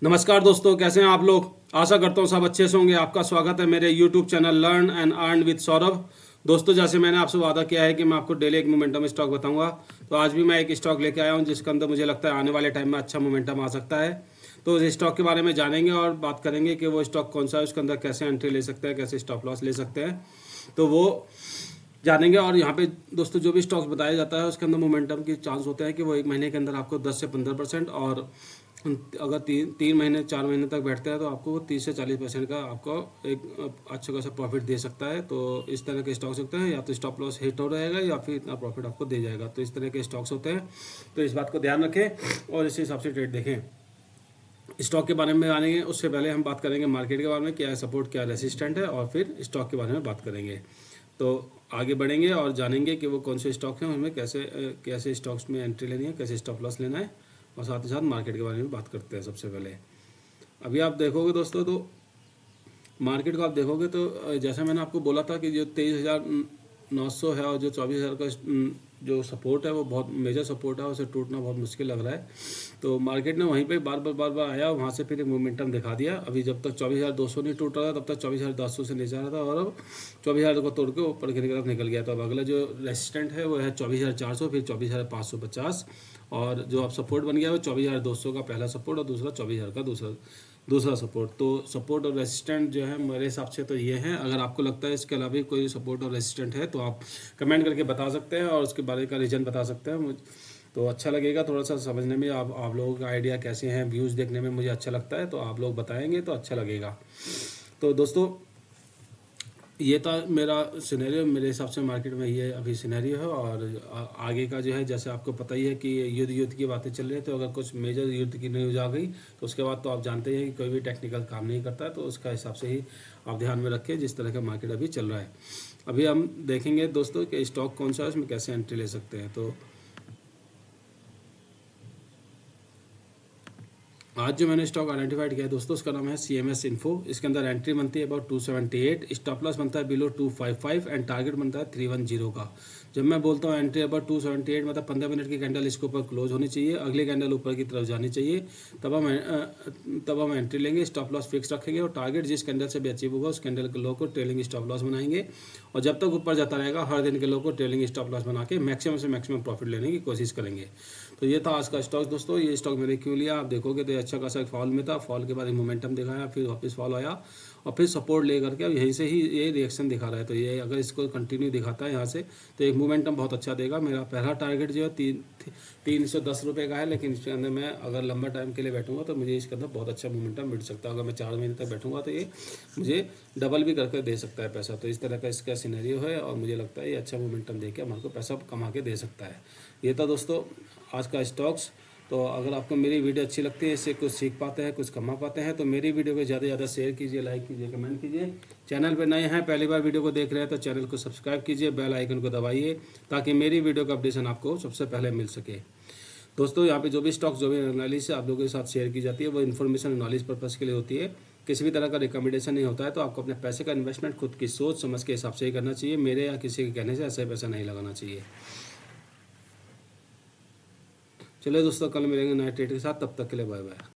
नमस्कार दोस्तों, कैसे हैं आप लोग। आशा करता हूँ सब अच्छे से होंगे। आपका स्वागत है मेरे YouTube channel learn and earn with Saurabh. दोस्तों, जैसे मैंने आपसे वादा किया है कि मैं आपको डेली एक मोमेंटम स्टॉक बताऊंगा, तो आज भी मैं एक स्टॉक लेके आया हूँ जिसके अंदर मुझे लगता है आने वाले टाइम में अच्छा मोमेंटम आ सकता है। तो इस स्टॉक के बारे में जानेंगे और बात करेंगे कि वो स्टॉक कौन सा है, उसके अंदर कैसे एंट्री ले सकते हैं, कैसे स्टॉप लॉस ले सकते हैं, तो वो जानेंगे। और यहाँ पे दोस्तों जो भी स्टॉक्स बताया जाता है उसके अंदर मोमेंटम की चांस होते हैं कि वो एक महीने के अंदर आपको 10 से 15%, और अगर तीन महीने 4 महीने तक बैठते हैं तो आपको 30 से 40% का आपको एक अच्छा खासा प्रॉफिट दे सकता है। तो इस तरह के स्टॉक्स होते हैं, या तो स्टॉप लॉस हिट हो रहेगा या फिर इतना प्रॉफिट आपको दे जाएगा। तो इस तरह के स्टॉक्स होते हैं, तो इस बात को ध्यान रखें और इस हिसाब से ट्रेड देखें। स्टॉक के बारे में आनेंगे, उससे पहले हम बात करेंगे मार्केट के बारे में, क्या है सपोर्ट, क्या रेसिस्टेंट है, और फिर स्टॉक के बारे में बात करेंगे। तो आगे बढ़ेंगे और जानेंगे कि वो कौन से स्टॉक हैं, उनमें कैसे कैसे स्टॉक्स में एंट्री लेनी है, कैसे स्टॉप लॉस लेना है, और साथ ही साथ मार्केट के बारे में बात करते हैं। सबसे पहले अभी आप देखोगे दोस्तों, तो मार्केट को आप देखोगे तो जैसा मैंने आपको बोला था कि जो 23,900 है और जो 24,000 का जो सपोर्ट है वो बहुत मेजर सपोर्ट है, उसे टूटना बहुत मुश्किल लग रहा है। तो मार्केट ने वहीं पे बार बार आया, वहाँ से फिर एक मोमेंटम दिखा दिया। अभी जब तक 24,200 नहीं टूट रहा था तब तक 24,1000 से नीचे आ रहा था, और अब 24,000 को तोड़ के ऊपर की तरफ निकल गया। तो अब अगला जो रेसिस्टेंट है वो है 24,400, फिर 24,550, और जो अब सपोर्ट बन गया वो 24,200 का पहला सपोर्ट और दूसरा 24,000 का दूसरा सपोर्ट। तो सपोर्ट और रेसिस्टेंट जो है मेरे हिसाब से तो ये हैं। अगर आपको लगता है इसके अलावा भी कोई सपोर्ट और रेसिस्टेंट है तो आप कमेंट करके बता सकते हैं और उसके बारे का रीजन बता सकते हैं। तो अच्छा लगेगा थोड़ा सा समझने में, आप लोगों का आइडिया कैसे हैं, व्यूज़ देखने में मुझे अच्छा लगता है, तो आप लोग बताएंगे तो अच्छा लगेगा। तो दोस्तों, ये था मेरा सिनेरियो। मेरे हिसाब से मार्केट में ये अभी सिनेरियो है, और आगे का जो है, जैसे आपको पता ही है कि युद्ध की बातें चल रही है। तो अगर कुछ मेजर युद्ध की न्यूज़ आ गई तो उसके बाद तो आप जानते हैं कि कोई भी टेक्निकल काम नहीं करता है, तो उसका हिसाब से ही आप ध्यान में रखें जिस तरह का मार्केट अभी चल रहा है। अभी हम देखेंगे दोस्तों कि स्टॉक कौन सा है, उसमें कैसे एंट्री ले सकते हैं। तो आज जो मैंने स्टॉक आइडेंटिफाइड किया है दोस्तों, उसका नाम है CMS इन्फो। इसके अंदर एंट्री बनती है अबाउट 278, स्टॉप लॉस बनता है बिलो 255, एंड टारगेट बनता है 310 का। जब मैं बोलता हूँ एंट्री अबाउट 278, मतलब 15 मिनट की कैंडल इसके ऊपर क्लोज होनी चाहिए, अगली कैंडल ऊपर की तरफ जानी चाहिए, तब हम एंट्री लेंगे। स्टॉप लॉस फिक्स रखेंगे, और टारगेट जिस कैंडल से भी अचीव होगा उस कैंडल के लो को ट्रेलिंग स्टॉप लॉस बनाएंगे, और जब तक ऊपर जाता रहेगा हर दिन के लो को ट्रेलिंग स्टॉप लॉस बना के मैक्सिमम से मैक्सिमम प्रॉफिट लेने की कोशिश करेंगे। तो ये था आज का स्टॉक दोस्तों। ये स्टॉक मैंने क्यों लिया, आप देखोगे तो अच्छा खासा फॉल में था, फॉल के बाद एक मोमेंटम दिखाया, फिर वापस फॉल आया, और फिर सपोर्ट ले करके अब यहीं से ही ये रिएक्शन दिखा रहा है। तो ये अगर इसको कंटिन्यू दिखाता है यहाँ से तो एक मोमेंटम बहुत अच्छा देगा। मेरा पहला टारगेट जो है 310 रुपये का है, लेकिन इसके अंदर मैं अगर लंबा टाइम के लिए बैठूंगा तो मुझे इसके अंदर बहुत अच्छा मोमेंटम मिल सकता है। अगर मैं 4 महीने तक बैठूंगा तो ये मुझे डबल भी करके दे सकता है पैसा। तो इस तरह का इसका सिनेरियो है, और मुझे लगता है ये अच्छा मोमेंटम दे के हमारे को पैसा कमा के दे सकता है। ये था दोस्तों आज का स्टॉक्स। तो अगर आपको मेरी वीडियो अच्छी लगती है, इससे कुछ सीख पाते हैं, कुछ कमा पाते हैं, तो मेरी वीडियो को ज़्यादा से ज़्यादा शेयर कीजिए, लाइक कीजिए, कमेंट कीजिए। चैनल पर नए हैं, पहली बार वीडियो को देख रहे हैं, तो चैनल को सब्सक्राइब कीजिए, बेल आइकन को दबाइए, ताकि मेरी वीडियो का अपडेशन आपको सबसे पहले मिल सके। दोस्तों, यहाँ पे जो भी स्टॉक्स, जो भी एनालिसिस आप लोगों के साथ शेयर की जाती है, वो इन्फॉर्मेशन नॉलेज पर्पज़ के लिए होती है, किसी भी तरह का रिकमेंडेशन नहीं होता है। तो आपको अपने पैसे का इन्वेस्टमेंट खुद की सोच समझ के हिसाब से ही करना चाहिए, मेरे या किसी के कहने से ऐसे पैसा नहीं लगाना चाहिए। चलिए दोस्तों, कल मिलेंगे नए ट्रेड के साथ, तब तक के लिए बाय बाय।